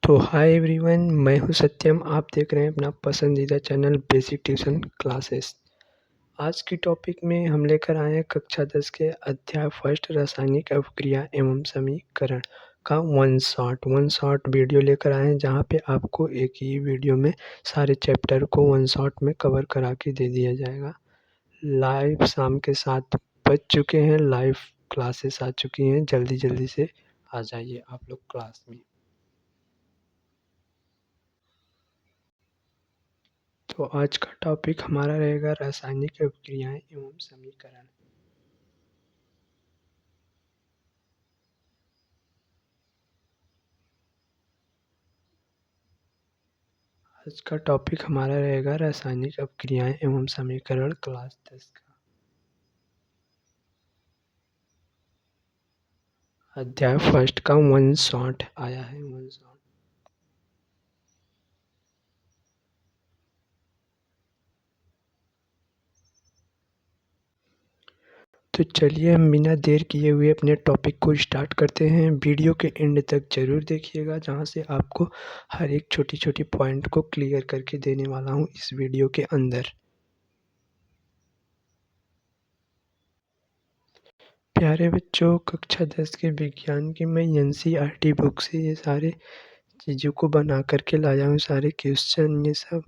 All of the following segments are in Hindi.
तो हाय एवरीवन, मैं हूं सत्यम। आप देख रहे हैं अपना पसंदीदा चैनल बेसिक ट्यूशन क्लासेस। आज की टॉपिक में हम लेकर आए हैं कक्षा 10 के अध्याय फर्स्ट रासायनिक अभिक्रिया एवं समीकरण का वन शॉट वीडियो लेकर आए हैं, जहां पे आपको एक ही वीडियो में सारे चैप्टर को वन शॉट में कवर करा के दे दिया जाएगा। लाइव शाम के 7 बज चुके हैं, लाइव क्लासेस आ चुकी हैं। जल्दी जल्दी से आ जाइए आप लोग क्लास में। तो आज का टॉपिक हमारा रहेगा रासायनिक अभिक्रियाएं एवं समीकरण। आज का टॉपिक हमारा रहेगा रासायनिक अभिक्रियाएं एवं समीकरण, क्लास 10 का अध्याय फर्स्ट का वन शॉट आया है। वन शॉट तो चलिए हम बिना देर किए हुए अपने टॉपिक को स्टार्ट करते हैं। वीडियो के एंड तक ज़रूर देखिएगा, जहां से आपको हर एक छोटी छोटी पॉइंट को क्लियर करके देने वाला हूं इस वीडियो के अंदर। प्यारे बच्चों, कक्षा 10 के विज्ञान की मैं एनसीईआरटी बुक से ये सारे चीज़ों को बना कर के लाया हूँ। सारे क्वेश्चन, ये सब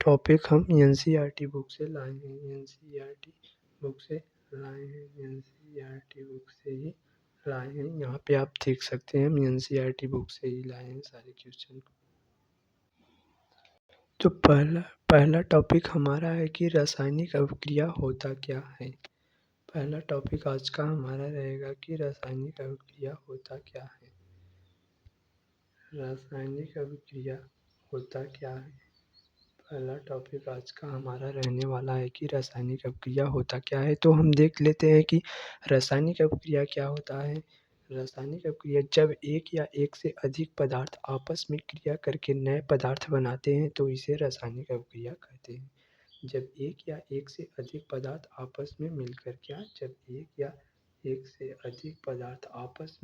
टॉपिक हम एनसीईआरटी बुक से लाए हैं। एनसीईआरटी बुक से लाए हैं, एनसीईआरटी बुक से ही लाए हैं। यहाँ पे आप देख सकते हैं, हम एनसीईआरटी बुक से ही लाए हैं सारे क्वेश्चन को। तो पहला टॉपिक हमारा है कि रासायनिक अभिक्रिया होता क्या है। पहला टॉपिक आज का हमारा रहेगा कि रासायनिक अभिक्रिया होता क्या है। रासायनिक अभिक्रिया होता क्या है। पहला टॉपिक आज का हमारा रहने वाला है कि रासायनिक अभिक्रिया होता क्या है। तो हम देख लेते हैं कि रासायनिक अभिक्रिया क्या होता है। रासायनिक अभिक्रिया जब एक या एक से अधिक पदार्थ आपस में क्रिया करके नए पदार्थ बनाते हैं तो इसे रासायनिक अभिक्रिया कहते हैं। जब एक या एक से अधिक पदार्थ आपस में मिलकर जब एक या एक से अधिक पदार्थ आपस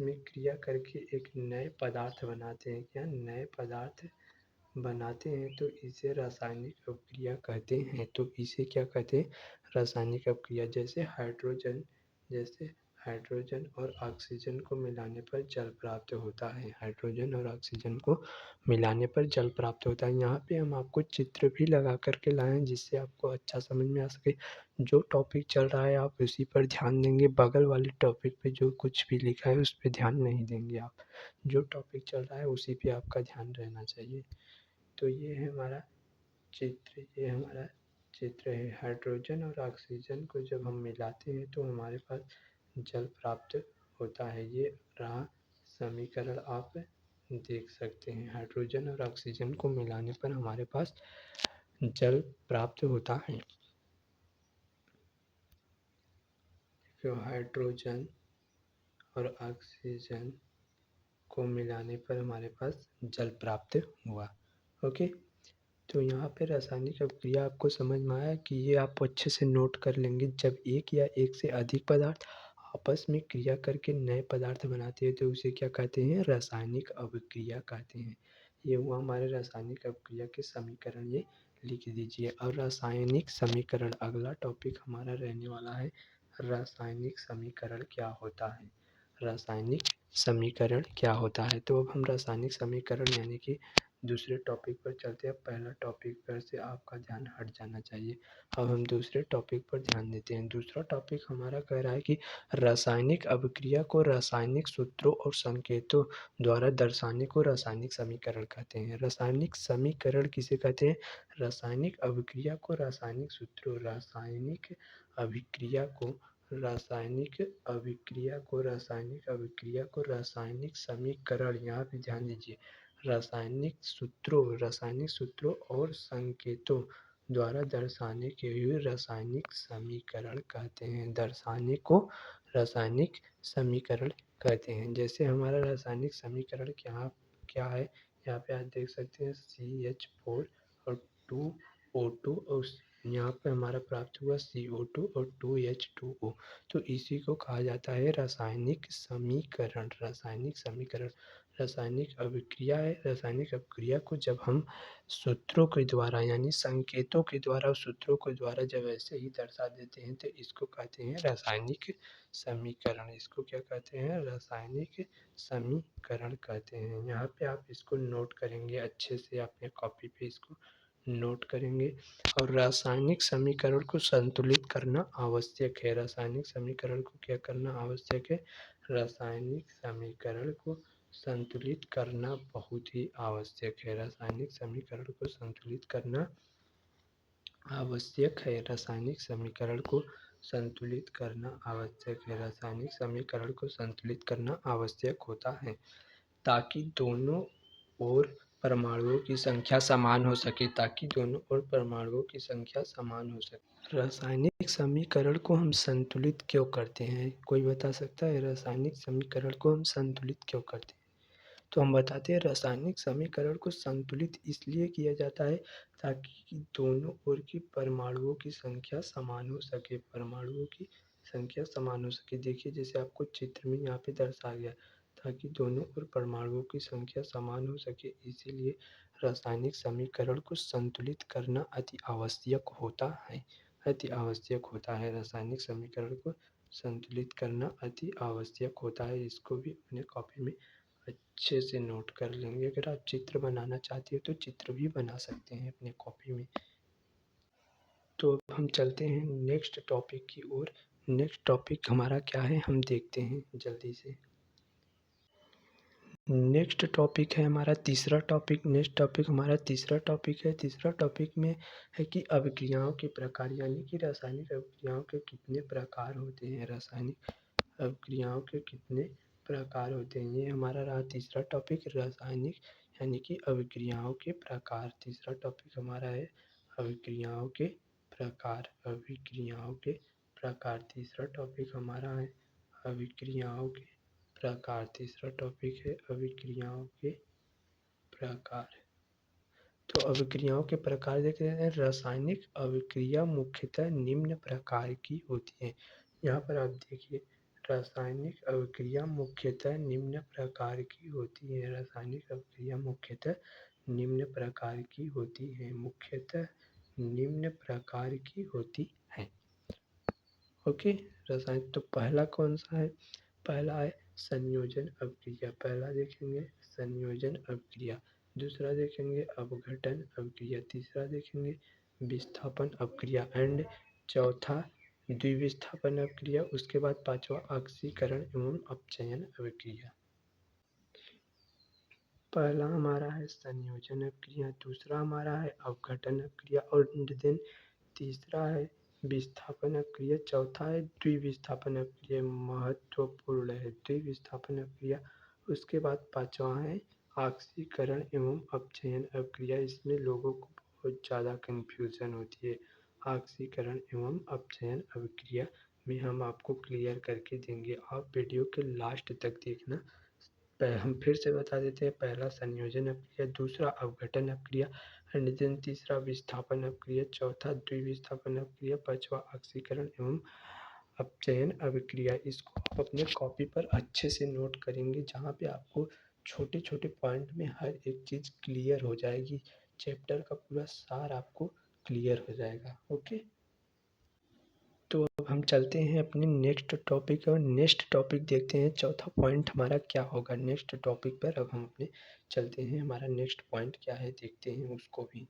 में क्रिया करके एक नए पदार्थ बनाते हैं, नए पदार्थ बनाते हैं तो इसे रासायनिक अभिक्रिया कहते हैं। तो इसे क्या कहते हैं? रासायनिक अभिक्रिया। जैसे हाइड्रोजन और ऑक्सीजन को मिलाने पर जल प्राप्त होता है। हाइड्रोजन और ऑक्सीजन को मिलाने पर जल प्राप्त होता है। यहाँ पे हम आपको चित्र भी लगा करके लाए हैं, जिससे आपको अच्छा समझ में आ सके। जो टॉपिक चल रहा है आप उसी पर ध्यान देंगे। बगल वाले टॉपिक पे जो कुछ भी लिखा है उस पर ध्यान नहीं देंगे आप। जो टॉपिक चल रहा है उसी पे आपका ध्यान रहना चाहिए। तो ये है हमारा चित्र, ये हमारा चित्र है। हाइड्रोजन और ऑक्सीजन को जब हम मिलाते हैं तो हमारे पास जल प्राप्त होता है। ये रहा समीकरण, आप देख सकते हैं। हाइड्रोजन और ऑक्सीजन को मिलाने पर हमारे पास जल प्राप्त होता है। तो हाइड्रोजन और ऑक्सीजन को मिलाने पर हमारे पास जल प्राप्त हुआ। ओके, तो यहाँ पे रासायनिक अभिक्रिया आपको समझ में आया कि ये आप अच्छे से नोट कर लेंगे। जब एक या एक से अधिक पदार्थ आपस में क्रिया करके नए पदार्थ बनाते हैं तो उसे क्या कहते हैं? रासायनिक अभिक्रिया कहते हैं। ये हुआ हमारे रासायनिक अभिक्रिया के समीकरण, ये लिख दीजिए। और रासायनिक समीकरण अगला टॉपिक हमारा रहने वाला है। रासायनिक समीकरण क्या होता है? रासायनिक समीकरण क्या होता है? तो अब हम रासायनिक समीकरण यानी कि दूसरे टॉपिक पर चलते हैं। पहला टॉपिक पर से आपका ध्यान हट जाना चाहिए। अब हम दूसरे टॉपिक पर ध्यान देते हैं। दूसरा टॉपिक हमारा कह रहा है कि रासायनिक अभिक्रिया को रासायनिक सूत्रों और संकेतों द्वारा दर्शाने को रासायनिक समीकरण कहते हैं। रासायनिक समीकरण किसे कहते हैं? रासायनिक अभिक्रिया को रासायनिक सूत्रों, रासायनिक समीकरण, यहाँ पे ध्यान दीजिए। रासायनिक सूत्रों और संकेतों द्वारा दर्शाने के लिए रासायनिक समीकरण कहते हैं। दर्शाने को रासायनिक समीकरण कहते हैं। जैसे हमारा रासायनिक समीकरण क्या क्या है, यहाँ पे आप देख सकते हैं CH4 और 2O2 और यहाँ पर हमारा प्राप्त हुआ CO2 और 2H2O। तो इसी को कहा जाता है रासायनिक समीकरण। रासायनिक अभिक्रिया है। रासायनिक अभिक्रिया को जब हम सूत्रों के द्वारा यानी संकेतों के द्वारा, सूत्रों के द्वारा जब ऐसे ही दर्शा देते हैं तो इसको कहते हैं रासायनिक समीकरण। इसको क्या कहते हैं? रासायनिक समीकरण कहते हैं। यहाँ पे आप इसको नोट करेंगे अच्छे से, अपने कॉपी पे इसको नोट करेंगे। और रासायनिक समीकरण को संतुलित करना आवश्यक है। रासायनिक समीकरण को क्या करना आवश्यक है? रासायनिक समीकरण को संतुलित करना बहुत ही आवश्यक है। रासायनिक समीकरण को संतुलित करना आवश्यक है। रासायनिक समीकरण को संतुलित करना आवश्यक है। रासायनिक समीकरण को संतुलित करना आवश्यक होता है ताकि दोनों ओर परमाणुओं की संख्या समान हो सके। रासायनिक समीकरण को हम संतुलित क्यों करते हैं? कोई बता सकता है रासायनिक समीकरण को हम संतुलित क्यों करते हैं? तो हम बताते हैं रासायनिक समीकरण को संतुलित इसलिए किया जाता है ताकि दोनों ओर की परमाणुओं की संख्या समान हो सके। देखिए जैसे आपको चित्र में यहाँ पे दर्शाया गया, ताकि दोनों ओर परमाणुओं की संख्या समान हो सके, इसीलिए रासायनिक समीकरण को संतुलित करना अति आवश्यक होता है। रासायनिक समीकरण को संतुलित करना अति आवश्यक होता है। इसको भी अपने कॉपी में अच्छे से नोट कर लेंगे। अगर आप चित्र बनाना चाहते हो तो चित्र भी बना सकते हैं अपने कॉपी में। तो अब हम चलते हैं नेक्स्ट टॉपिक की ओर। नेक्स्ट टॉपिक हमारा क्या है हम देखते हैं जल्दी से। नेक्स्ट टॉपिक है हमारा तीसरा टॉपिक। तीसरा टॉपिक में है कि अभिक्रियाओं के प्रकार, यानी कि रासायनिक अभिक्रियाओं के कितने प्रकार होते हैं। अभिक्रियाओं के कितने प्रकार होते हैं, ये हमारा रहा तीसरा टॉपिक। रासायनिक यानी कि अभिक्रियाओं के प्रकार। तीसरा टॉपिक हमारा है अभिक्रियाओं के प्रकार। तीसरा टॉपिक हमारा है अभिक्रियाओं के प्रकार। तो अभिक्रियाओं के प्रकार देख रहे हैं। रासायनिक अभिक्रिया मुख्यतः निम्न प्रकार की होती है। यहाँ पर आप देखिए, रासायनिक अभिक्रिया मुख्यतः निम्न प्रकार की होती है। रासायनिक अभिक्रिया मुख्यतः निम्न प्रकार की होती है। ओके, रासायनिक तो पहला कौन सा है? पहला है संयोजन अभिक्रिया। पहला देखेंगे संयोजन अभिक्रिया। दूसरा देखेंगे अपघटन अभिक्रिया। तीसरा देखेंगे विस्थापन अभिक्रिया एंड चौथा द्विविस्थापन अभिक्रिया। उसके बाद पांचवा ऑक्सीकरण एवं अपचयन अभिक्रिया। पहला हमारा है संयोजन अभिक्रिया, दूसरा हमारा है अपघटन अभिक्रिया और देन तीसरा है विस्थापन अभिक्रिया, चौथा है द्विविस्थापन अभिक्रिया। महत्वपूर्ण है द्विविस्थापन अभिक्रिया। उसके बाद पांचवा है ऑक्सीकरण एवं अपचयन अभिक्रिया। इसमें लोगों को बहुत ज़्यादा कन्फ्यूजन होती है। ऑक्सीकरण एवं अपचयन अभिक्रिया में हम आपको क्लियर करके देंगे, आप वीडियो के लास्ट तक देखना। हम फिर से बता देते हैं, पहला संयोजन अभिक्रिया, दूसरा अपघटन अभिक्रिया एंड देन तीसरा विस्थापन अभिक्रिया, चौथा द्विविस्थापन अभिक्रिया, पांचवा ऑक्सीकरण एवं अपचयन अभिक्रिया। इसको आप अपने कॉपी पर अच्छे से नोट करेंगे, जहाँ पे आपको छोटे छोटे पॉइंट में हर एक चीज़ क्लियर हो जाएगी। चैप्टर का पूरा सार आपको क्लियर हो जाएगा। ओके, तो अब हम चलते हैं अपने नेक्स्ट टॉपिक और नेक्स्ट टॉपिक देखते हैं चौथा पॉइंट हमारा क्या होगा नेक्स्ट टॉपिक पर। अब हम अपने चलते हैं, हमारा नेक्स्ट पॉइंट क्या है देखते हैं उसको भी।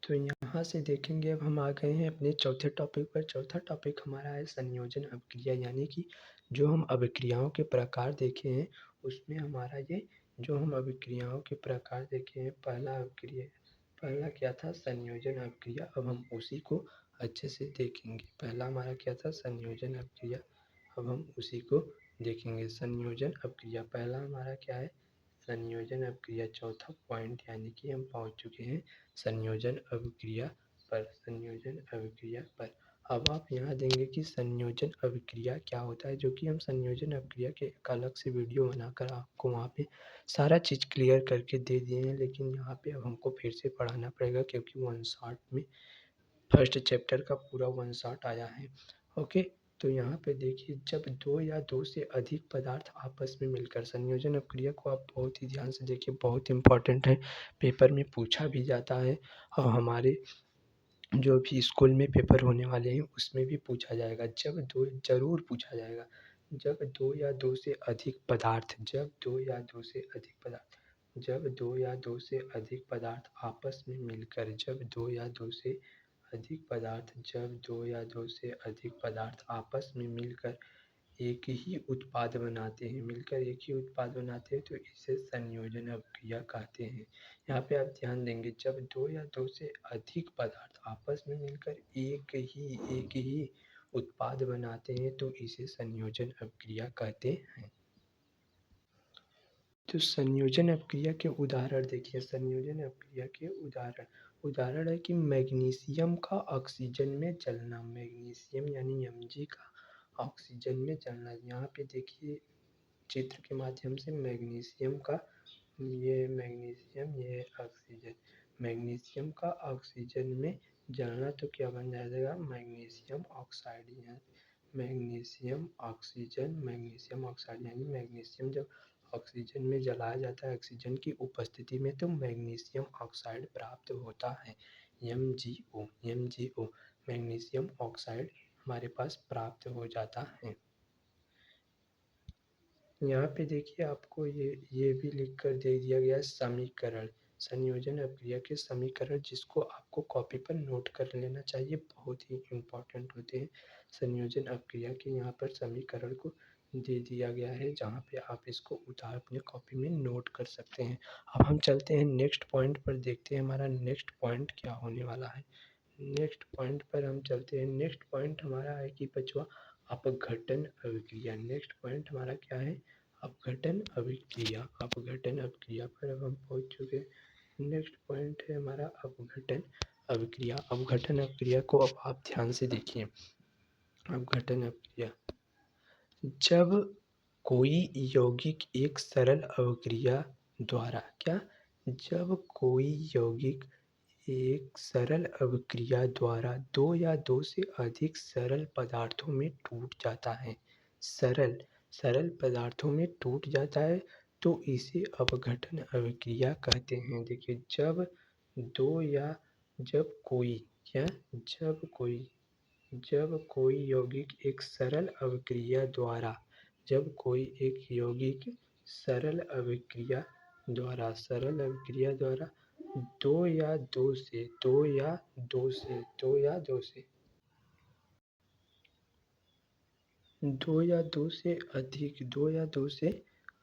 तो यहाँ से देखेंगे, अब हम आ गए हैं अपने चौथे टॉपिक पर। चौथा टॉपिक हमारा है संयोजन अभिक्रिया, यानी कि जो हम अभिक्रियाओं के प्रकार देखे हैं उसमें हमारा ये जो हम अभिक्रियाओं के प्रकार देखे हैं, पहला क्या था? संयोजन अभिक्रिया। अब हम उसी को अच्छे से देखेंगे। पहला हमारा क्या था? संयोजन अभिक्रिया। अब हम उसी को देखेंगे। संयोजन अभिक्रिया पहला हमारा क्या है? संयोजन अभिक्रिया। चौथा पॉइंट यानी कि हम पहुंच चुके हैं संयोजन अभिक्रिया पर। अब आप यहाँ देंगे कि संयोजन अभिक्रिया क्या होता है, जो कि हम संयोजन अभिक्रिया के एक अलग से वीडियो बनाकर आपको वहाँ पे सारा चीज़ क्लियर करके दे दिए हैं, लेकिन यहाँ पे अब हमको फिर से पढ़ाना पड़ेगा क्योंकि वन शॉट में फर्स्ट चैप्टर का पूरा वन शॉट आया है। ओके, तो यहाँ पे देखिए, जब दो या दो से अधिक पदार्थ आपस में मिलकर, संयोजन अपक्रिया को आप बहुत ही ध्यान से देखिए, बहुत इंपॉर्टेंट है, पेपर में पूछा भी जाता है और हमारे जो भी स्कूल में पेपर होने वाले हैं उसमें भी पूछा जाएगा। जब दो, ज़रूर पूछा जाएगा, जब दो या दो से अधिक पदार्थ, जब दो या दो से अधिक पदार्थ, जब दो या दो से अधिक पदार्थ आपस में मिलकर, जब दो या दो से अधिक पदार्थ, जब दो या दो से अधिक पदार्थ आपस में मिलकर एक ही उत्पाद बनाते हैं, मिलकर एक ही उत्पाद बनाते हैं, तो इसे संयोजन अभिक्रिया कहते हैं। यहाँ पे आप ध्यान देंगे, जब दो या दो से अधिक पदार्थ आपस में मिलकर एक ही उत्पाद बनाते हैं, तो इसे संयोजन अभिक्रिया कहते हैं। तो संयोजन अपक्रिया के उदाहरण देखिए, संयोजन अपक्रिया के उदाहरण है कि मैग्नीशियम का ऑक्सीजन में जलना, मैग्नीशियम यानी Mg का ऑक्सीजन में जलना। यहाँ पे देखिए चित्र के माध्यम से मैग्नीशियम का, ये मैग्नीशियम, ये ऑक्सीजन, मैग्नीशियम का ऑक्सीजन में जलना, तो क्या बन जाएगा, मैग्नीशियम ऑक्साइड। यहाँ मैग्नीशियम ऑक्सीजन, मैग्नीशियम ऑक्साइड यानी मैग्नीशियम जब ऑक्सीजन में जलाया जाता है ऑक्सीजन की उपस्थिति में, तो मैग्नीशियम ऑक्साइड प्राप्त होता है, MgO, मैग्नीशियम ऑक्साइड हमारे पास प्राप्त हो जाता है। यहाँ पे देखिए आपको ये भी लिख कर दे दिया गया समीकरण, संयोजन अपक्रिया के समीकरण, जिसको आपको कॉपी पर नोट कर लेना चाहिए, बहुत ही इम्पोर्टेंट होते हैं। संयोजन अपक्रिया के यहाँ पर समीकरण को दे दिया गया है, जहाँ पे आप इसको उतार अपने कॉपी में नोट कर सकते हैं। अब हम चलते हैं नेक्स्ट पॉइंट पर, देखते हैं हमारा नेक्स्ट पॉइंट क्या होने वाला है। नेक्स्ट पॉइंट पर हम चलते हैं। नेक्स्ट पॉइंट हमारा है कि बचवा अपघटन अभिक्रिया। नेक्स्ट पॉइंट हमारा क्या है, अपघटन अभिक्रिया। अपघटन अभिक्रिया पर अब हम पहुंच चुके हैं। नेक्स्ट पॉइंट है हमारा अपघटन अभिक्रिया। अपघटन अभिक्रिया को अब आप ध्यान से देखिए। अपघटन अभिक्रिया, जब कोई यौगिक एक सरल अभिक्रिया द्वारा, क्या, जब कोई यौगिक एक सरल अभिक्रिया द्वारा दो या दो से अधिक सरल पदार्थों में टूट जाता है, सरल सरल पदार्थों में टूट जाता है, तो इसे अपघटन अभिक्रिया कहते हैं। देखिए, जब दो या जब कोई, क्या, जब कोई यौगिक एक सरल अभिक्रिया द्वारा, जब कोई एक यौगिक सरल अभिक्रिया द्वारा दो या दो से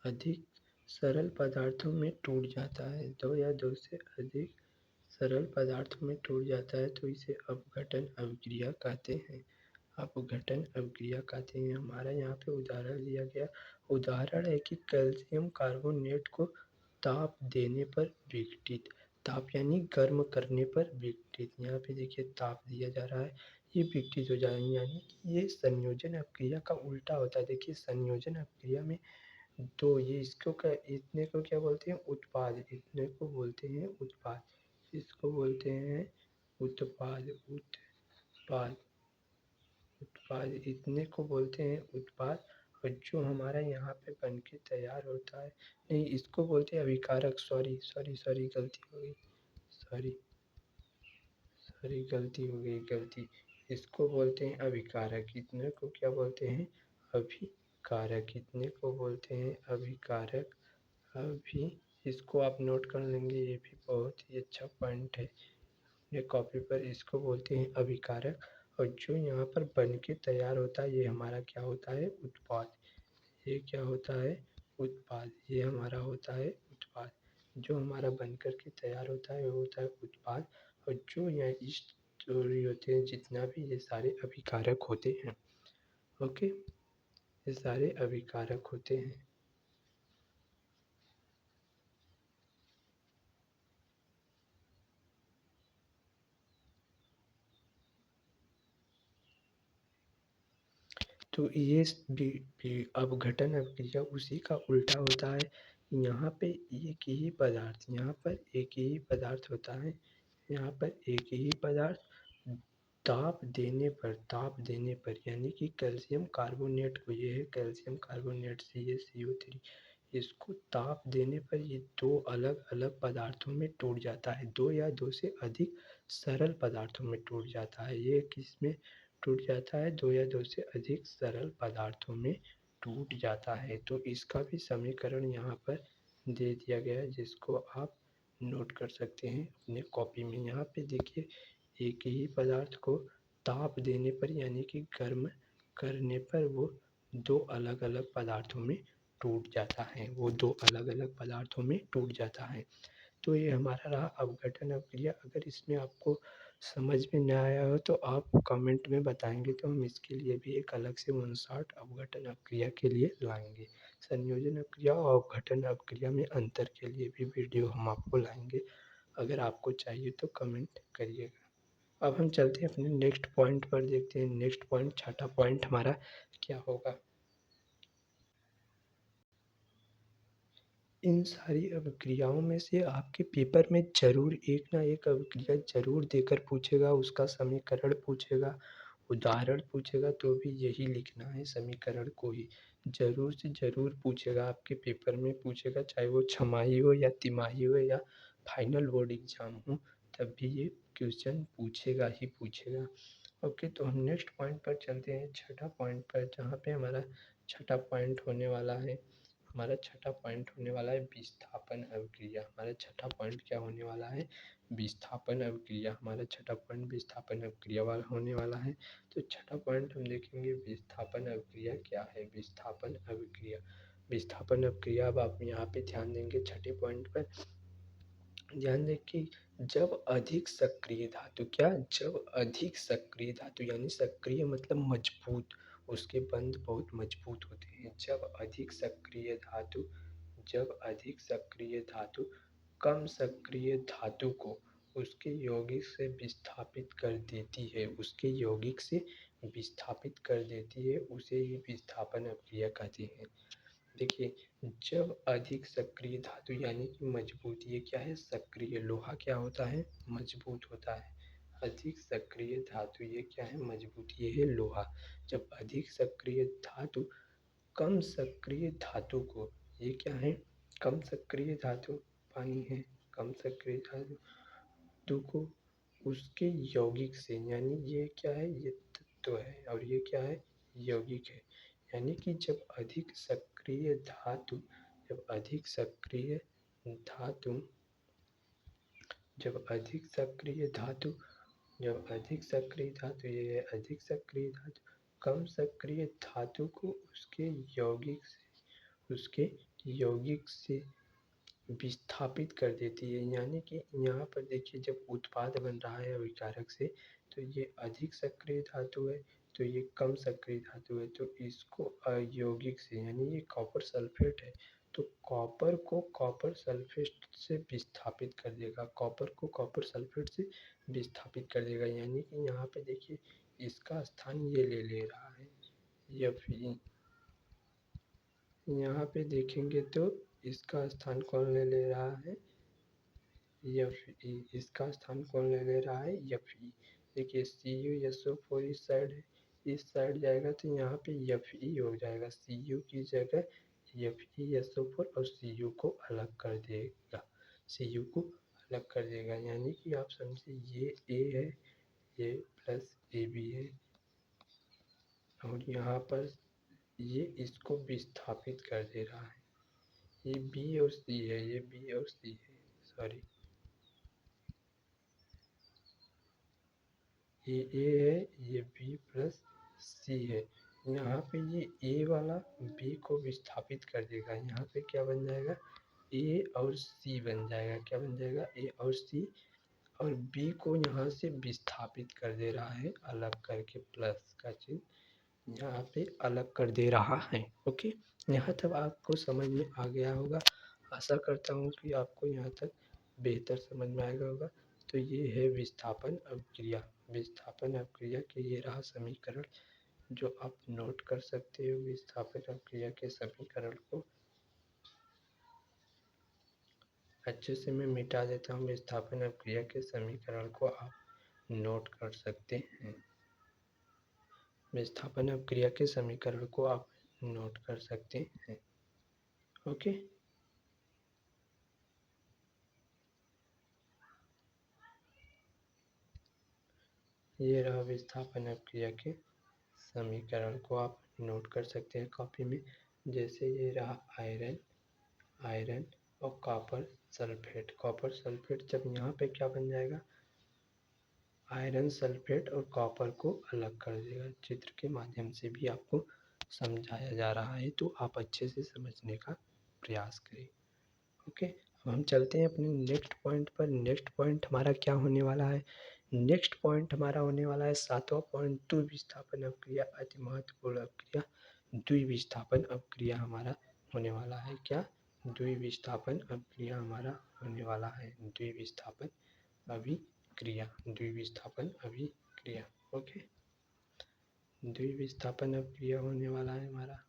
अधिक सरल पदार्थों में टूट जाता है, दो या दो से अधिक सरल पदार्थों में टूट जाता है, तो इसे अपघटन अभिक्रिया कहते हैं। अपघटन अभिक्रिया कहते हैं। हमारा यहाँ पे उदाहरण दिया गया, उदाहरण है कि कैल्शियम कार्बोनेट को ताप देने पर विघटित, ताप यानी गर्म करने पर विघटित, यहाँ पे देखिए ताप दिया जा रहा है, ये विघटित हो जाएंगे, यानी कि ये संयोजन अपक्रिया का उल्टा होता है। देखिए संयोजन अपक्रिया में तो ये इतने को क्या बोलते हैं, उत्पाद, इतने को बोलते हैं उत्पाद, इसको बोलते हैं उत्पाद, उत्पाद, उत्पाद, इतने को बोलते हैं उत्पाद। और जो हमारा यहाँ पे बन के तैयार होता है, नहीं, इसको बोलते हैं अभिकारक, सॉरी गलती हो गई, गलती, इसको बोलते हैं अभिकारक, इतने को क्या बोलते हैं, अभिकारक, इतने को बोलते हैं अभिकारक। अभी इसको आप नोट कर लेंगे, ये भी बहुत ही अच्छा पॉइंट है, ये कॉपी पर, इसको बोलते हैं अभिकारक। और जो यहाँ पर बन के तैयार होता है, ये हमारा क्या होता है, उत्पाद, ये क्या होता है, उत्पाद, ये हमारा होता है उत्पाद, जो हमारा बन कर के तैयार होता है वो होता है उत्पाद। और जो यहाँ स्टोरी होते हैं, जितना भी, ये सारे अभिकारक होते हैं। ओके, ये सारे अभिकारक होते हैं। तो ये अपघटन अभिक्रिया उसी का उल्टा होता है। यहाँ पे एक ही पदार्थ, यहाँ पर एक ही पदार्थ होता है, यहाँ पर एक ही पदार्थ ताप देने पर यानी कि कैल्शियम कार्बोनेट को, ये है कैल्शियम कार्बोनेट CaCO3, इसको ताप देने पर ये दो अलग अलग पदार्थों में टूट जाता है, दो या दो से अधिक सरल पदार्थों में टूट जाता है। ये किस में टूट जाता है? दो या दो से अधिक सरल पदार्थों में टूट जाता है। तो इसका भी समीकरण यहाँ पर दे दिया गया है, जिसको आप नोट कर सकते हैं अपने कॉपी में। यहाँ पे देखिए, एक ही पदार्थ को ताप देने पर यानी कि गर्म करने पर वो दो अलग अलग पदार्थों में टूट जाता है, वो दो अलग अलग पदार्थों में टूट जाता है। तो ये हमारा रहा अपघटन अपक्रिया। अगर इसमें आपको समझ में न आया हो तो आप कमेंट में बताएंगे, तो हम इसके लिए भी एक अलग से 59 अपघटन अपक्रिया के लिए लाएंगे। संयोजन अपक्रिया और अपघटन अपक्रिया में अंतर के लिए भी वीडियो हम आपको लाएंगे। अगर आपको चाहिए तो कमेंट करिएगा। अब हम चलते हैं अपने नेक्स्ट पॉइंट पर, देखते हैं नेक्स्ट पॉइंट, छठा पॉइंट हमारा क्या होगा। इन सारी अभिक्रियाओं में से आपके पेपर में ज़रूर एक ना एक अभिक्रिया ज़रूर देकर पूछेगा, उसका समीकरण पूछेगा, उदाहरण पूछेगा, तो भी यही लिखना है समीकरण को ही। ज़रूर से ज़रूर पूछेगा, आपके पेपर में पूछेगा, चाहे वो छमाही हो या तिमाही हो या फाइनल बोर्ड एग्ज़ाम हो, तब भी ये क्वेश्चन पूछेगा ही पूछेगा। ओके, तो हम नेक्स्ट पॉइंट पर चलते हैं, छठा पॉइंट पर, जहाँ पे हमारा छठा पॉइंट होने वाला है। हमारा छठा पॉइंट होने वाला है विस्थापन अभिक्रिया। हमारा छठा पॉइंट क्या होने वाला है? विस्थापन अभिक्रिया। हमारा छठा पॉइंट विस्थापन अभिक्रिया वाला होने वाला है। तो छठा पॉइंट हम देखेंगे विस्थापन अभिक्रिया क्या है। विस्थापन अभिक्रिया, विस्थापन अभिक्रिया। अब आप यहाँ पे ध्यान देंगे छठे पॉइंट पर, ध्यान दें कि जब अधिक सक्रिय धातु, क्या? जब अधिक सक्रिय धातु, यानी सक्रिय मतलब मजबूत, उसके बंध बहुत मजबूत होते हैं। जब अधिक सक्रिय धातु, जब अधिक सक्रिय धातु कम सक्रिय धातु को उसके यौगिक से विस्थापित कर देती है, उसके यौगिक से विस्थापित कर देती है, उसे ही विस्थापन अभिक्रिया कहते हैं। देखिए, जब अधिक सक्रिय धातु यानी कि मजबूत, ये क्या है? सक्रिय। लोहा क्या होता है? मजबूत होता है। अधिक सक्रिय धातु ये क्या है? मजबूत, ये है लोहा। जब अधिक सक्रिय धातु कम सक्रिय धातु को, ये क्या है? कम सक्रिय धातु, पानी है, कम सक्रिय धातु को उसके यौगिक से, यानी ये क्या है? ये तत्व है, और ये क्या है? यौगिक है। यानी कि जब अधिक सक्रिय धातु, जब अधिक सक्रिय धातु, जब अधिक सक्रिय धातु, जब अधिक सक्रिय धातु, ये है अधिक सक्रिय धातु, कम सक्रिय धातु को उसके यौगिक से, उसके यौगिक से विस्थापित कर देती है। यानी कि यहाँ पर देखिए, जब उत्पाद बन रहा है अभिकारक से, तो ये अधिक सक्रिय धातु है, तो ये कम सक्रिय धातु है, तो इसको अयौगिक से, यानी ये कॉपर सल्फेट है, तो कॉपर को कॉपर सल्फेट से विस्थापित कर देगा, कॉपर को कॉपर सल्फेट से विस्थापित कर देगा। यानी कि यहाँ पे देखिए, इसका स्थान ये ले ले रहा है, Fe। यहाँ पे देखेंगे तो इसका स्थान कौन ले ले रहा है? Fe। इसका स्थान कौन ले ले रहा है? Fe। देखिए, CuSO4 इस साइड है, इस साइड जाएगा तो यहाँ पे Fe हो जाएगा, Cu की जगह FeSO4, और Cu को अलग कर देगा, Cu को अलग कर देगा। यानी कि आप समझे, ये A है, ये प्लस AB है, और यहाँ पर ये इसको विस्थापित कर दे रहा है। ये B और C है, ये B और C है, सॉरी, ये A है, ये B प्लस C है। यहाँ पे ये A वाला B को विस्थापित कर देगा, यहाँ पे क्या बन जाएगा? A और C बन जाएगा। क्या बन जाएगा? A और C, और B को यहाँ से विस्थापित कर दे रहा है, अलग करके, प्लस का चिन्ह यहाँ पे अलग कर दे रहा है। ओके, यहाँ तक आपको समझ में आ गया होगा। आशा करता हूँ कि आपको यहाँ तक बेहतर समझ में आएगा होगा। तो ये है विस्थापन अभिक्रिया। विस्थापन अभिक्रिया के ये रहा समीकरण, जो आप नोट कर सकते हो। विस्थापन अभिक्रिया के समीकरण को अच्छे से मैं मिटा देता हूँ। विस्थापन अभिक्रिया के समीकरण को आप नोट कर सकते हैं। विस्थापन अपक्रिया के समीकरण को आप नोट कर सकते हैं। ओके, ये रहा विस्थापन अपक्रिया के समीकरण को आप नोट कर सकते हैं कॉपी में। जैसे ये रहा आयरन और कॉपर सल्फेट जब यहाँ पे क्या बन जाएगा, आयरन सल्फेट और कॉपर को अलग कर देगा। चित्र के माध्यम से भी आपको समझाया जा रहा है, तो आप अच्छे से समझने का प्रयास करें। ओके, अब हम चलते हैं अपने नेक्स्ट पॉइंट पर। नेक्स्ट पॉइंट हमारा क्या होने वाला है? नेक्स्ट पॉइंट हमारा होने वाला है 7वां पॉइंट, द्विविस्थापन अपक्रिया, अति महत्वपूर्ण अपक्रिया। द्विविस्थापन अपक्रिया हमारा होने वाला है क्या? द्विविस्थापन अपक्रिया हमारा होने वाला है। द्विविस्थापन अभिक्रिया। ओके, द्विविस्थापन अपक्रिया होने वाला है हमारा।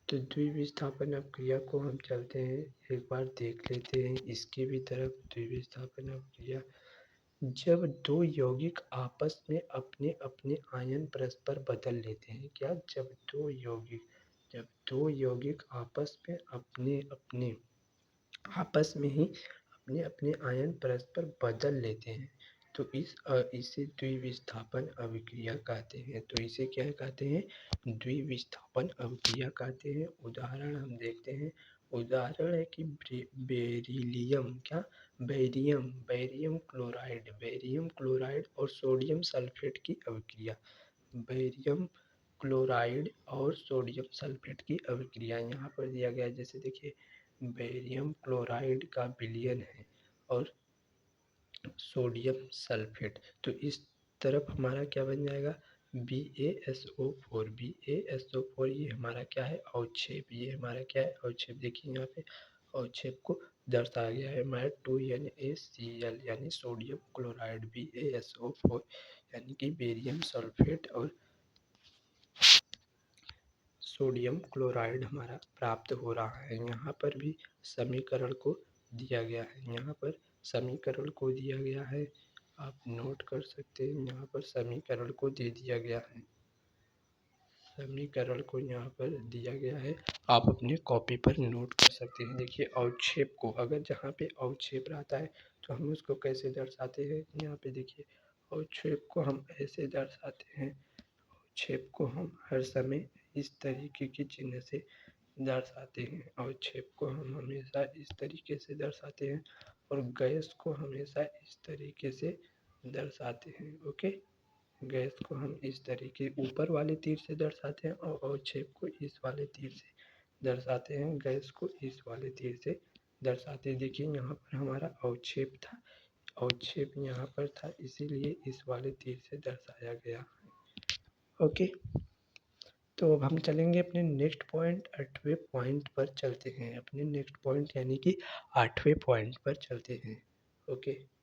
तो द्विविस्थापन अपक्रिया को हम चलते हैं एक बार देख लेते हैं इसकी भी तरफ। द्विविस्थापन अपक्रिया, जब दो यौगिक आपस में अपने अपने आयन परस्पर बदल लेते हैं। क्या? जब दो यौगिक आपस में ही अपने अपने आयन परस्पर बदल लेते हैं, तो इसे द्विविस्थापन अभिक्रिया कहते हैं। तो इसे क्या कहते हैं? द्विविस्थापन अभिक्रिया कहते हैं। उदाहरण हम देखते हैं। उदाहरण है कि बेरियम क्लोराइड और सोडियम सल्फेट की अभिक्रिया। बेरियम क्लोराइड और सोडियम सल्फेट की अभिक्रिया यहाँ पर दिया गया है। जैसे देखिए, बेरियम क्लोराइड का विलयन है और सोडियम सल्फेट, तो इस तरफ हमारा क्या बन जाएगा? BaSO4। ये हमारा क्या है? अवक्षेप। ये हमारा क्या है? अवक्षेप। देखिए यहाँ पे अवक्षेप को दर्शाया गया है हमारा 2NaCl, यानी सोडियम क्लोराइड। BaSO4 यानी कि बेरियम सल्फेट और सोडियम क्लोराइड हमारा प्राप्त हो रहा है। यहाँ पर भी समीकरण को दिया गया है। यहाँ पर समीकरण को दिया गया है, आप नोट कर सकते हैं। यहाँ पर समीकरण को दे दिया गया है। समीकरण को यहाँ पर दिया गया है, आप अपने कॉपी पर नोट कर सकते हैं। देखिए, अवक्षेप को अगर जहाँ पे अवक्षेप रहता है तो हम उसको कैसे दर्शाते हैं? यहाँ पे देखिए, अवक्षेप को हम ऐसे दर्शाते हैं। अवक्षेप को हम हर समय इस तरीके के चिन्ह से दर्शाते हैं। अवक्षेप को हम हमेशा इस तरीके से दर्शाते हैं और गैस को हमेशा इस तरीके से दर्शाते हैं। ओके, गैस को हम इस तरीके ऊपर वाले तीर से दर्शाते हैं और अवक्षेप को इस वाले तीर से दर्शाते हैं। गैस को इस वाले तीर से दर्शाते हैं। देखिए, यहाँ पर हमारा अवक्षेप था, अवक्षेप यहाँ पर था, इसीलिए इस वाले तीर से दर्शाया गया। ओके, तो अब हम चलेंगे अपने नेक्स्ट पॉइंट, 8वें पॉइंट पर चलते हैं। अपने नेक्स्ट पॉइंट यानी कि 8वें पॉइंट पर चलते हैं। ओके,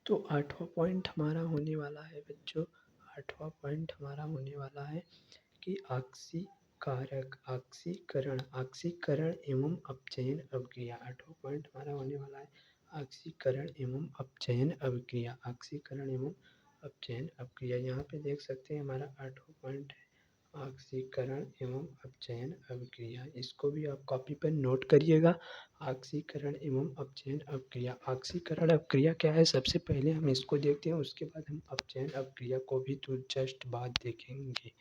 तो 8वां पॉइंट हमारा होने वाला है बच्चों। 8वां पॉइंट हमारा होने वाला है कि आक्सीकरण एवं अपचयन अभिक्रिया। 8वां पॉइंट हमारा होने वाला है आक्सीकरण एवं अपचयन अभिक्रिया। आक्सीकरण एवं अपचयन अभिक्रिया, यहाँ पे देख सकते हैं हमारा 8वां पॉइंट है आक्सीकरण एवं अपचयन अभिक्रिया। इसको भी आप कॉपी पर नोट करिएगा। आक्सीकरण एवं अपचयन अभिक्रिया। आक्सीकरण अभिक्रिया क्या है? सबसे पहले हम इसको देखते हैं, उसके बाद हम अपचयन अभिक्रिया को भी तो जस्ट बाद देखेंगे।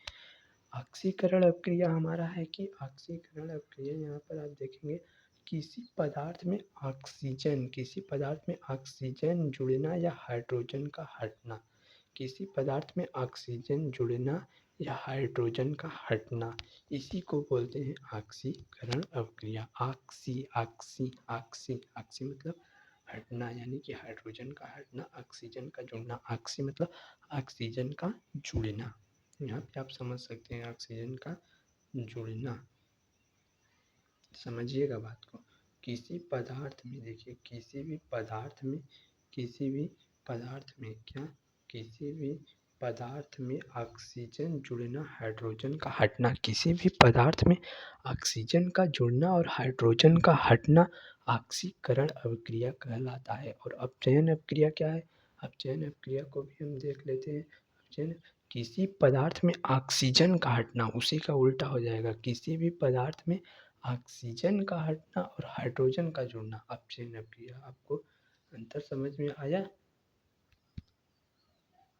आक्सीकरण अभिक्रिया हमारा है कि आक्सीकरण अभिक्रिया, यहाँ पर आप देखेंगे किसी पदार्थ में ऑक्सीजन जुड़ना या हाइड्रोजन का हटना। किसी पदार्थ में ऑक्सीजन जुड़ना या हाइड्रोजन का हटना, इसी को बोलते हैं आक्सीकरण अभिक्रिया। ऑक्सी मतलब हटना, यानी कि हाइड्रोजन का हटना, ऑक्सीजन का जुड़ना। ऑक्सी मतलब ऑक्सीजन का जुड़ना। यहाँ पे आप समझ सकते हैं ऑक्सीजन का जुड़ना। समझिएगा बात को। किसी पदार्थ में, देखिए किसी भी पदार्थ में क्या, किसी भी पदार्थ में ऑक्सीजन जुड़ना, हाइड्रोजन का हटना। किसी भी पदार्थ में ऑक्सीजन का जुड़ना और हाइड्रोजन का हटना ऑक्सीकरण अभिक्रिया कहलाता है। और अपचयन अभिक्रिया क्या है? अपचयन अभिक्रिया को भी हम देख लेते हैं। अपचयन, किसी पदार्थ में ऑक्सीजन का हटना, उसी का उल्टा हो जाएगा, किसी भी पदार्थ में ऑक्सीजन का हटना और हाइड्रोजन का जुड़ना अपचयन अभिक्रिया। आपको अंतर समझ में आया?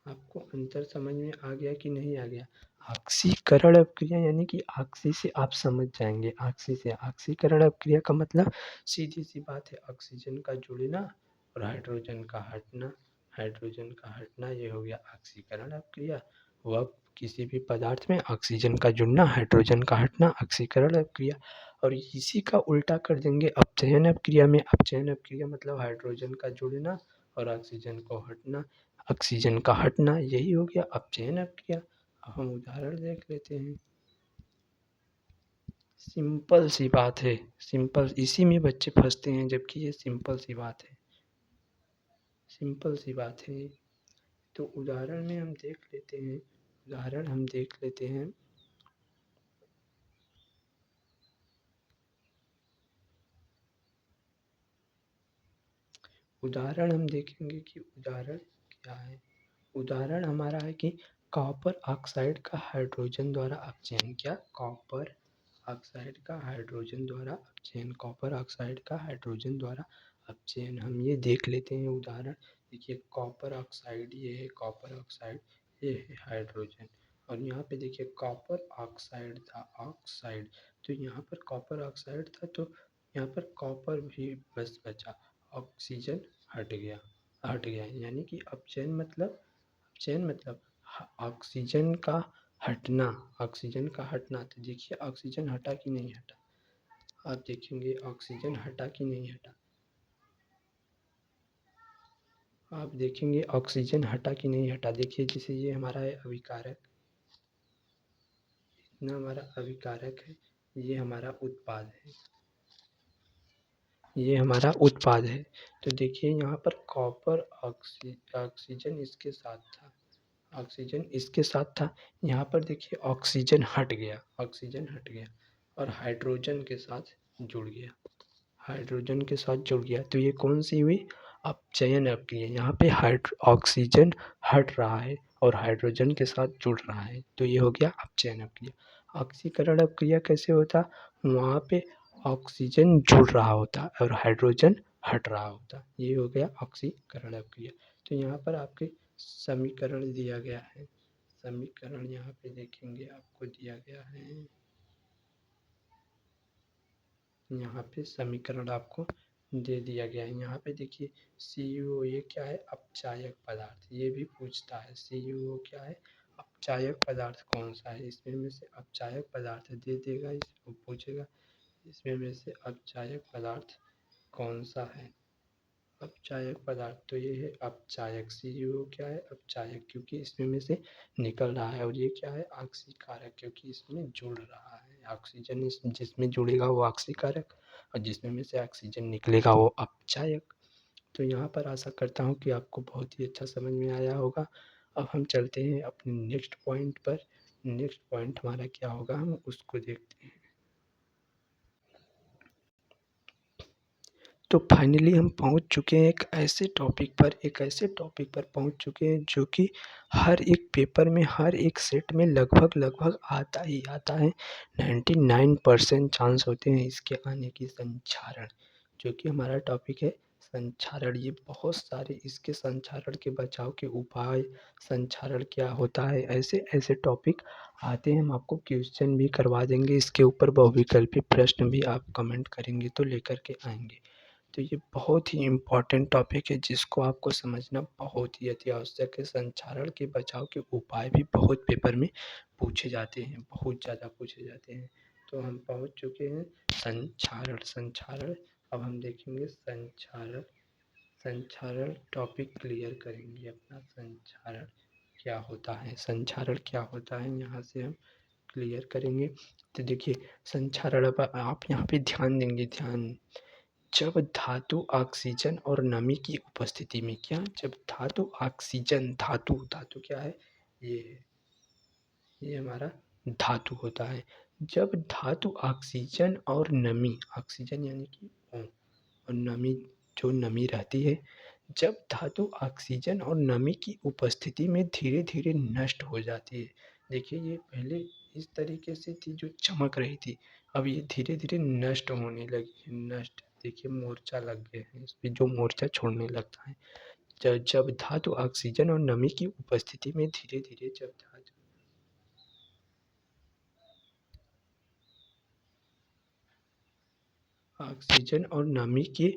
आपको अंतर समझ में आ गया कि नहीं आ गया? ऑक्सीकरण अभिक्रिया यानी कि ऑक्सी से आप समझ जाएंगे, ऑक्सी से। ऑक्सीकरण अभिक्रिया का मतलब सीधी सी बात है, ऑक्सीजन का जुड़ना और हाइड्रोजन का हटना, हाइड्रोजन का हटना, ये हो गया ऑक्सीकरण अभिक्रिया। वह किसी भी पदार्थ में ऑक्सीजन का जुड़ना, हाइड्रोजन का हटना ऑक्सीकरण अभिक्रिया। और इसी का उल्टा कर देंगे अपचयन अभिक्रिया में। अपचयन अभिक्रिया मतलब हाइड्रोजन का जुड़ना और ऑक्सीजन को हटना, ऑक्सीजन का हटना, यही हो गया अपचयन अभिक्रिया। अब हम उदाहरण देख लेते हैं। सिंपल सी बात है, सिंपल, इसी में बच्चे फंसते हैं, जबकि ये सिंपल सी बात है, सिंपल सी बात है। तो उदाहरण में हम देख लेते हैं, उदाहरण हम देख लेते हैं। उदाहरण हम देखेंगे कि उदाहरण क्या है। उदाहरण हमारा है कि कॉपर ऑक्साइड का हाइड्रोजन द्वारा अपचयन। क्या? कॉपर ऑक्साइड का हाइड्रोजन द्वारा अपचयन, कॉपर ऑक्साइड का हाइड्रोजन द्वारा अपचयन। हम ये देख लेते हैं उदाहरण। देखिए कॉपर ऑक्साइड, ये है कॉपर ऑक्साइड, ये है हाइड्रोजन। और यहाँ पे देखिए कॉपर ऑक्साइड था, ऑक्साइड, तो यहाँ पर कॉपर ऑक्साइड था, तो यहाँ पर कॉपर भी बस बचा, ऑक्सीजन हट गया, हट गया। यानी कि अपचयन मतलब, अपचयन मतलब ऑक्सीजन का हटना, ऑक्सीजन का हटना। तो देखिए ऑक्सीजन हटा कि नहीं हटा, आप देखेंगे ऑक्सीजन हटा कि नहीं हटा, आप देखेंगे ऑक्सीजन हटा कि नहीं हटा। देखिए जैसे ये हमारा है अभिकारक, इतना हमारा अभिकारक है, ये हमारा उत्पाद है, ये हमारा उत्पाद है। तो देखिए यहाँ पर कॉपर ऑक्सीजन इसके साथ था, ऑक्सीजन इसके साथ था, यहाँ पर देखिए ऑक्सीजन हट गया, ऑक्सीजन हट गया और हाइड्रोजन के साथ जुड़ गया, हाइड्रोजन के साथ जुड़ गया। तो ये कौन सी हुई? अपचयन अभिक्रिया। यहाँ पे ऑक्सीजन हट रहा है और हाइड्रोजन के साथ जुड़ रहा है, तो ये हो गया अपचयन अभिक्रिया। ऑक्सीकरण अभिक्रिया कैसे होता? वहाँ पे ऑक्सीजन जुड़ रहा होता और हाइड्रोजन हट रहा होता, ये हो गया ऑक्सीकरण अभिक्रिया। तो यहाँ पर आपके समीकरण दिया गया है, समीकरण यहाँ पे देखेंगे आपको दिया गया है, यहाँ पे समीकरण आपको दे दिया गया है। यहाँ पे देखिए CuO, ये क्या है? अपचायक पदार्थ, ये भी पूछता है CuO क्या है? अपचायक पदार्थ कौन सा है? इसमें में से अपचायक पदार्थ दे देगा, इसको पूछेगा इसमें में से अपचायक पदार्थ कौन सा है? अपचायक पदार्थ, तो ये है अपचायक। CuO क्या है? अपचायक, क्योंकि इसमें में से निकल रहा है। और ये क्या है? ऑक्सीकारक, क्योंकि इसमें जुड़ रहा है, ऑक्सीजन इस जिसमें जुड़ेगा वो ऑक्सीकारक और जिसमें में से ऑक्सीजन निकलेगा वो अपचायक। तो यहाँ पर आशा करता हूँ कि आपको बहुत ही अच्छा समझ में आया होगा। अब हम चलते हैं अपने नेक्स्ट पॉइंट पर। नेक्स्ट पॉइंट हमारा क्या होगा, हम उसको देखते हैं। तो फाइनली हम पहुंच चुके हैं एक ऐसे टॉपिक पर, एक ऐसे टॉपिक पर पहुंच चुके हैं जो कि हर एक पेपर में, हर एक सेट में लगभग लगभग आता ही आता है। 99% चांस होते हैं इसके आने की, संक्षारण, जो कि हमारा टॉपिक है संक्षारण। ये बहुत सारे इसके संक्षारण के बचाव के उपाय, संक्षारण क्या होता है, ऐसे ऐसे टॉपिक आते हैं। हम आपको क्वेश्चन भी करवा देंगे इसके ऊपर, बहुविकल्पी प्रश्न भी आप कमेंट करेंगे तो लेकर के आएंगे। तो ये बहुत ही इम्पॉर्टेंट टॉपिक है जिसको आपको समझना बहुत ही अति आवश्यक है। संक्षारण के बचाव के उपाय भी बहुत पेपर में पूछे जाते हैं, बहुत ज़्यादा पूछे जाते हैं। तो हम पहुंच चुके हैं संक्षारण, संक्षारण। अब हम देखेंगे संक्षारण, संक्षारण टॉपिक क्लियर करेंगे अपना। संक्षारण क्या होता है, संक्षारण क्या होता है, यहाँ से हम क्लियर करेंगे। तो देखिए संक्षारण, अब आप यहाँ पे ध्यान देंगे, ध्यान, जब धातु ऑक्सीजन और नमी की उपस्थिति में, क्या? जब धातु ऑक्सीजन, धातु, धातु क्या है? ये है, ये हमारा धातु होता है। जब धातु ऑक्सीजन और नमी, ऑक्सीजन यानी कि O और नमी, जो नमी रहती है, जब धातु ऑक्सीजन और नमी की उपस्थिति में धीरे धीरे नष्ट हो जाती है। देखिए ये पहले इस तरीके से थी जो चमक रही थी, अब ये धीरे धीरे नष्ट होने लगी है। नष्ट, देखिए मोर्चा लग गए हैं इस पे, जो मोर्चा छोड़ने लगता है। जब धातु ऑक्सीजन और नमी की उपस्थिति में धीरे धीरे, जब धातु ऑक्सीजन और नमी के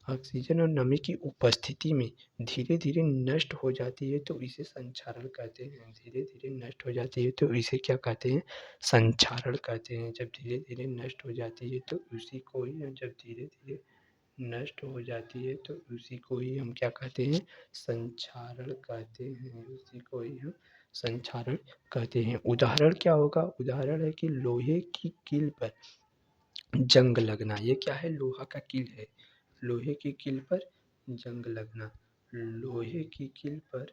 ऑक्सीजन और नमी की उपस्थिति में धीरे धीरे नष्ट हो जाती है तो इसे संक्षारण कहते हैं। धीरे धीरे नष्ट हो जाती है तो इसे क्या कहते हैं? संक्षारण कहते हैं। जब धीरे धीरे नष्ट हो जाती है तो उसी को ही, जब धीरे धीरे नष्ट हो जाती है तो उसी को ही हम क्या कहते हैं? संक्षारण कहते हैं। उसी को ही हम संक्षारण कहते हैं। उदाहरण क्या होगा? उदाहरण है कि लोहे की कील पर जंग लगना। ये क्या है? लोहा का कील है, लोहे की कील पर जंग लगना। लोहे की कील पर,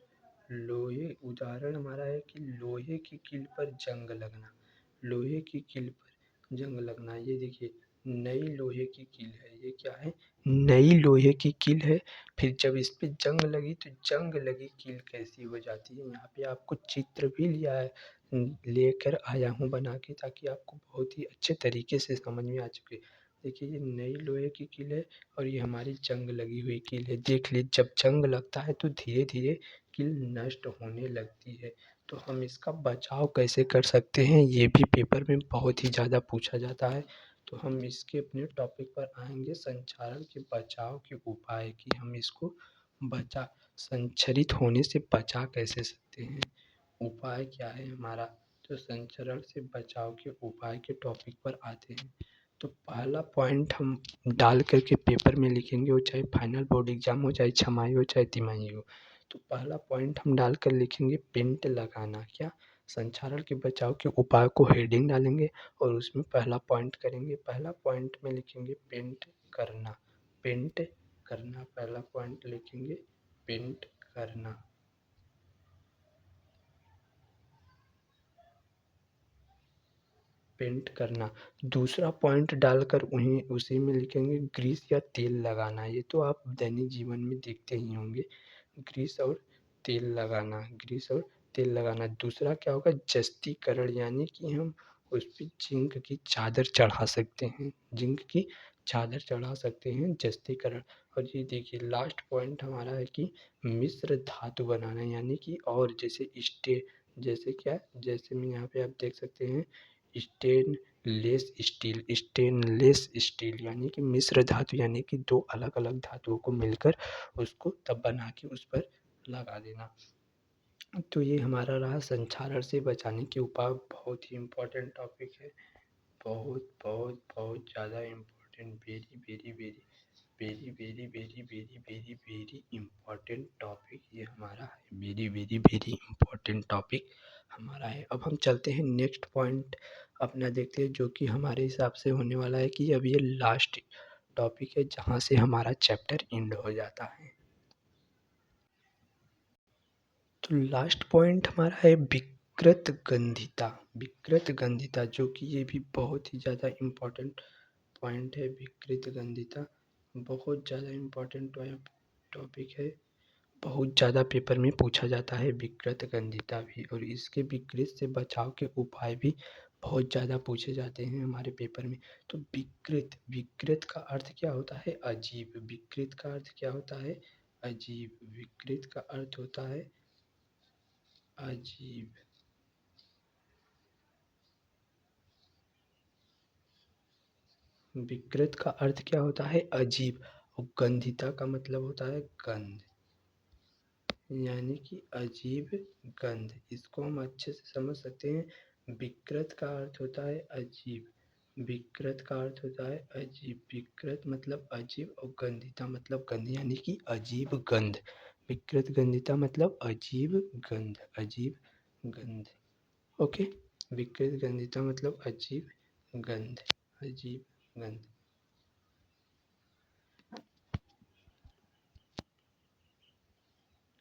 लोहे, उदाहरण हमारा है कि लोहे की कील पर जंग लगना। लोहे की कील पर जंग लगना, ये देखिए नई लोहे की कील है। ये क्या है? नई लोहे की कील है। फिर जब इस पे जंग लगी तो जंग लगी कील कैसी हो जाती है? यहाँ पे आपको चित्र भी लिया है, लेकर आया हूँ बना के, ताकि आपको बहुत ही अच्छे तरीके से समझ में आ चुके। देखिए ये नई लोहे की कील है और ये हमारी जंग लगी हुई कील है। देख ली, जब जंग लगता है तो धीरे धीरे कील नष्ट होने लगती है। तो हम इसका बचाव कैसे कर सकते हैं, ये भी पेपर में बहुत ही ज़्यादा पूछा जाता है। तो हम इसके अपने टॉपिक पर आएंगे, संक्षारण के बचाव के उपाय, कि हम इसको बचा, संक्षरित होने से बचा कैसे सकते हैं, उपाय क्या है हमारा। तो संचरण से बचाव के उपाय के टॉपिक पर आते हैं। तो पहला पॉइंट हम डाल करके पेपर में लिखेंगे, वो चाहे फाइनल बोर्ड एग्जाम हो, चाहे छमाही हो, चाहे तिमाही हो। तो पहला पॉइंट हम डाल कर लिखेंगे पेंट लगाना। क्या? संक्षारण के बचाव के उपाय को हेडिंग डालेंगे और उसमें पहला पॉइंट करेंगे। पहला पॉइंट में लिखेंगे पेंट करना। पेंट करना, पहला पॉइंट लिखेंगे पेंट करना। पेंट करना। दूसरा पॉइंट डालकर उन्हें उसी में लिखेंगे ग्रीस या तेल लगाना। ये तो आप दैनिक जीवन में देखते ही होंगे, ग्रीस और तेल लगाना, ग्रीस और तेल लगाना। दूसरा क्या होगा? जस्तीकरण, यानी कि हम उस पे जिंक की चादर चढ़ा सकते हैं, जिंक की चादर चढ़ा सकते हैं, जस्तीकरण। और ये देखिए लास्ट पॉइंट हमारा है कि मिश्र धातु बनाना, यानी कि, और जैसे जैसे क्या, जैसे में यहाँ पे आप देख सकते हैं स्टेनलेस स्टील, स्टेनलेस स्टील यानी कि मिश्र धातु, यानी कि दो अलग अलग धातुओं को मिलकर उसको तब बना के उस पर लगा देना। तो ये हमारा रहा संक्षारण से बचाने के उपाय। बहुत ही इम्पोर्टेंट टॉपिक है, बहुत बहुत बहुत ज़्यादा important, very very very very very very very very very important topic ये हमारा है, very very very important topic हमारा है। अब हम चलते हैं नेक्स्ट पॉइंट अपना देखते हैं, जो कि हमारे हिसाब से होने वाला है कि अब ये लास्ट टॉपिक है जहाँ से हमारा चैप्टर एंड हो जाता है। तो लास्ट पॉइंट हमारा है विकृत गंधिता। विकृत गंधिता, जो कि ये भी बहुत ही ज़्यादा इम्पोर्टेंट पॉइंट है। विकृत गंधिता बहुत ज़्यादा इम्पोर्टेंट टॉपिक है, बहुत ज़्यादा पेपर में पूछा जाता है विकृत गंधिता भी, और इसके विकृत से बचाव के उपाय भी बहुत ज़्यादा पूछे जाते हैं हमारे पेपर में। तो विकृत, विकृत का अर्थ क्या होता है? अजीब। विकृत का अर्थ क्या होता है? अजीब। विकृत का अर्थ होता है अजीब। विकृत का अर्थ क्या होता है? अजीब। और गंधिता का मतलब होता है गंध, यानी कि अजीब गंध। इसको हम अच्छे से समझ सकते हैं। विकृत का अर्थ होता है अजीब, विकृत का अर्थ होता है अजीब। विकृत मतलब अजीब और गंधिता मतलब गंध, यानी कि अजीब गंध। विकृत गंधिता मतलब अजीब गंध, अजीब गंध। ओके, विकृत गंधिता मतलब अजीब गंध, अजीब गंध।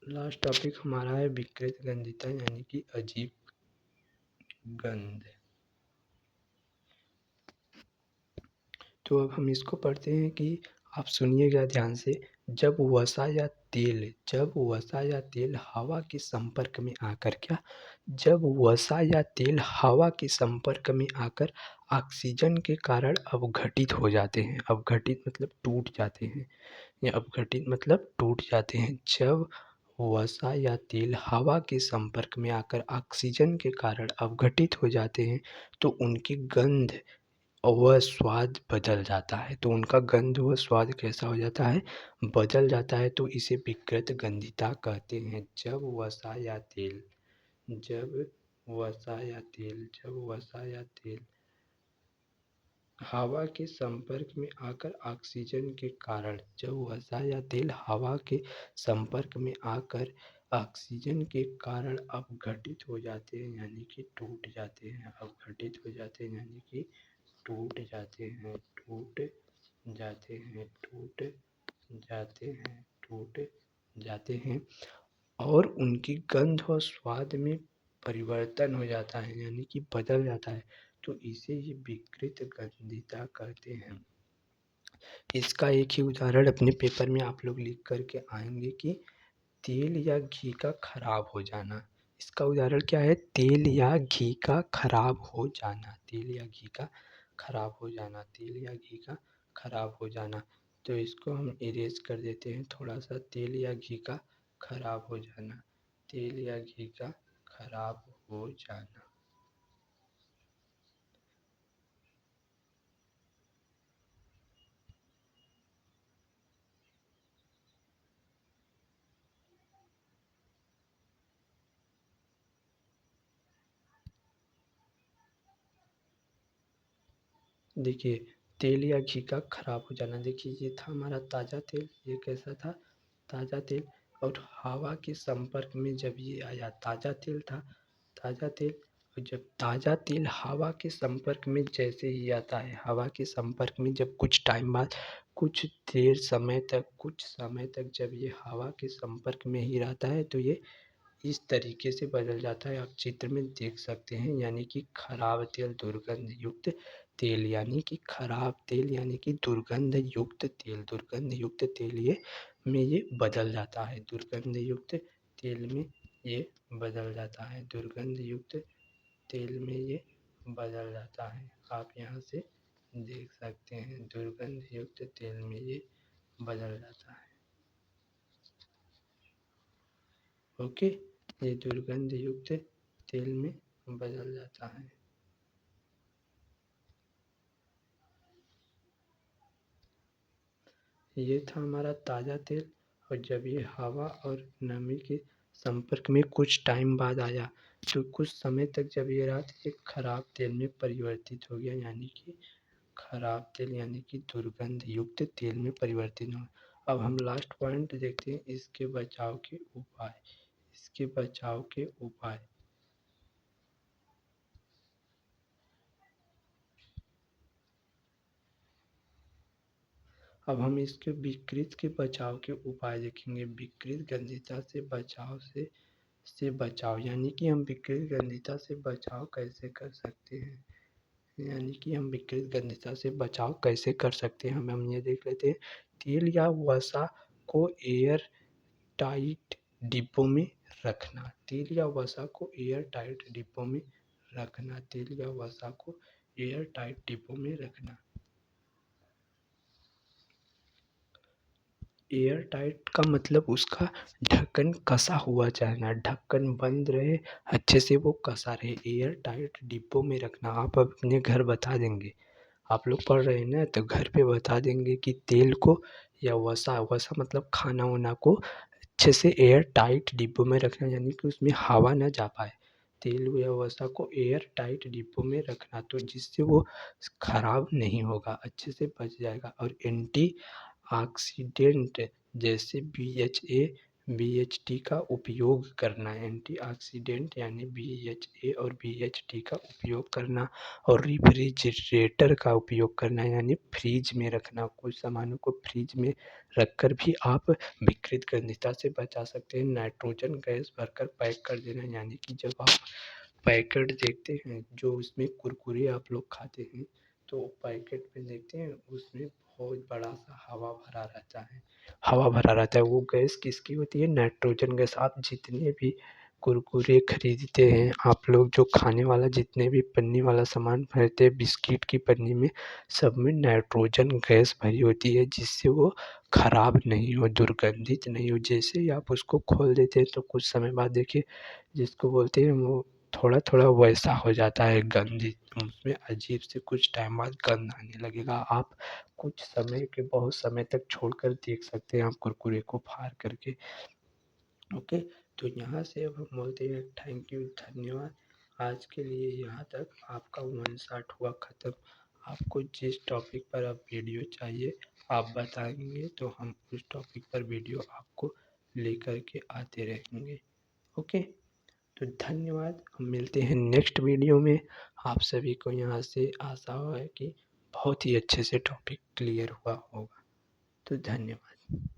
लास्ट टॉपिक हमारा है विकृत गंधिता यानी कि अजीब गंध। तो अब हम इसको पढ़ते हैं कि आप सुनिएगा ध्यान से। जब वसा या तेल हवा के संपर्क में आकर जब वसा या तेल हवा के संपर्क में आकर ऑक्सीजन के कारण अवघटित हो जाते हैं। अवघटित मतलब टूट जाते हैं, या अपघटित मतलब टूट जाते हैं। जब वसा या तेल हवा के संपर्क में आकर ऑक्सीजन के कारण अवघटित हो जाते हैं तो उनकी गंध व स्वाद बदल जाता है। तो उनका गंध व स्वाद कैसा हो जाता है? बदल जाता है। तो इसे विकृत गंधिता कहते हैं। जब वसा या तेल हवा के संपर्क में आकर ऑक्सीजन के कारण जब वसा या तेल हवा के संपर्क में आकर ऑक्सीजन के कारण अपघटित हो जाते हैं यानी कि टूट जाते हैं। अपघटित हो जाते हैं यानी कि टूट जाते हैं, टूट जाते हैं, टूट जाते हैं, टूट जाते हैं और उनकी गंध और स्वाद में परिवर्तन हो जाता है यानी कि बदल जाता है। तो इसे ही विकृत गंधिता कहते हैं। इसका एक ही उदाहरण अपने पेपर में आप लोग लिख करके आएंगे कि तेल या घी का खराब हो जाना। इसका उदाहरण क्या है? तेल या घी का खराब हो जाना, तेल या घी का खराब हो जाना, तेल या घी का खराब हो जाना। तो इसको हम इरेज कर देते हैं थोड़ा सा। तेल या घी का खराब हो जाना, तेल या घी का खराब हो जाना। देखिए, तेल या घी का खराब हो जाना। देखिए, ये था हमारा ताज़ा तेल। ये कैसा था? ताज़ा तेल। और हवा के संपर्क में जब ये आया, ताज़ा तेल था, ताज़ा तेल। और जब ताज़ा तेल हवा के संपर्क में जैसे ही आता है, हवा के संपर्क में जब कुछ टाइम बाद, कुछ समय तक जब ये हवा के संपर्क में ही रहता है तो ये इस तरीके से बदल जाता है। आप चित्र में देख सकते हैं। यानी कि खराब तेल, दुर्गंध युक्त तेल, यानी कि खराब तेल यानी कि दुर्गंध युक्त तेल, दुर्गंध युक्त तेल ये बदल जाता है। दुर्गंध युक्त तेल में ये बदल जाता है। दुर्गंध युक्त तेल में ये बदल जाता है। आप यहाँ से देख सकते हैं, दुर्गंध युक्त तेल में ये बदल जाता है। ओके, ये दुर्गंध युक्त तेल में बदल जाता है। ये था हमारा ताज़ा तेल। और जब ये हवा और नमी के संपर्क में कुछ टाइम बाद आया तो कुछ समय तक जब ये रहा तो ये खराब तेल में परिवर्तित हो गया, यानी कि खराब तेल यानी कि दुर्गंध युक्त तेल में परिवर्तित हो। अब हम लास्ट पॉइंट देखते हैं, इसके बचाव के उपाय। इसके बचाव के उपाय। अब हम इसके विकृत के बचाव के उपाय देखेंगे। विकृत गंधिता से बचाव यानी कि हम विकृत गंधिता से बचाव कैसे कर सकते हैं। यानी कि हम विकृत गंधिता से बचाव कैसे कर सकते हैं, हम ये देख लेते हैं। तेल या वसा को एयर टाइट डिब्बों में रखना। तेल या वसा को एयर टाइट डिब्बों में रखना। तेल या वसा को एयर टाइट डिब्बों में रखना। एयर टाइट का मतलब उसका ढक्कन कसा हुआ रहना, ढक्कन बंद रहे, अच्छे से वो कसा रहे। एयर टाइट डिब्बों में रखना। आप अपने घर बता देंगे, आप लोग पढ़ रहे हैं ना, तो घर पे बता देंगे कि तेल को या वसा मतलब खाना वाना को अच्छे से एयर टाइट डिब्बों में रखना, यानी कि उसमें हवा ना जा पाए। तेल या वसा को एयर टाइट डिब्बों में रखना, तो जिससे वो खराब नहीं होगा, अच्छे से बच जाएगा। और एंटी ऑक्सीडेंट जैसे BHA BHT का उपयोग करना, एंटीऑक्सीडेंट यानी BHA और BHT का उपयोग करना, और रेफ्रिजरेटर का उपयोग करना यानी फ्रिज में रखना। कुछ सामानों को फ्रिज में रखकर भी आप विकृत गंधता से बचा सकते हैं। नाइट्रोजन गैस भरकर पैक कर देना, यानी कि जब आप पैकेट देखते हैं जो उसमें कुरकुरे आप लोग खाते हैं, तो पैकेट में देखते हैं उसमें बहुत बड़ा सा हवा भरा रहता है। वो गैस किसकी होती है? Nitrogen gas. आप जितने भी कुरकुरे खरीदते हैं, आप लोग जो खाने वाला जितने भी पन्नी वाला सामान खरीदते हैं बिस्किट की पन्नी में, सब में नाइट्रोजन गैस भरी होती है, जिससे वो खराब नहीं हो, दुर्गंधित नहीं हो। जैसे ही आप उसको खोल देते हैं तो कुछ समय बाद देखिए जिसको बोलते हैं वो थोड़ा थोड़ा वैसा हो जाता है गंधित, उसमें अजीब से कुछ टाइम बाद गंध आने लगेगा। आप कुछ समय के बहुत समय तक छोड़कर देख सकते हैं आप कुरकुरे को फाड़ करके। ओके, तो यहाँ से अब हम बोलते हैं थैंक यू, धन्यवाद। आज के लिए यहाँ तक, आपका वन शॉट हुआ ख़त्म। आपको जिस टॉपिक पर अब वीडियो चाहिए आप बताएंगे तो हम उस टॉपिक पर वीडियो आपको लेकर के आते रहेंगे। ओके, तो धन्यवाद। हम मिलते हैं नेक्स्ट वीडियो में। आप सभी को यहाँ से आशा है कि बहुत ही अच्छे से टॉपिक क्लियर हुआ होगा। तो धन्यवाद।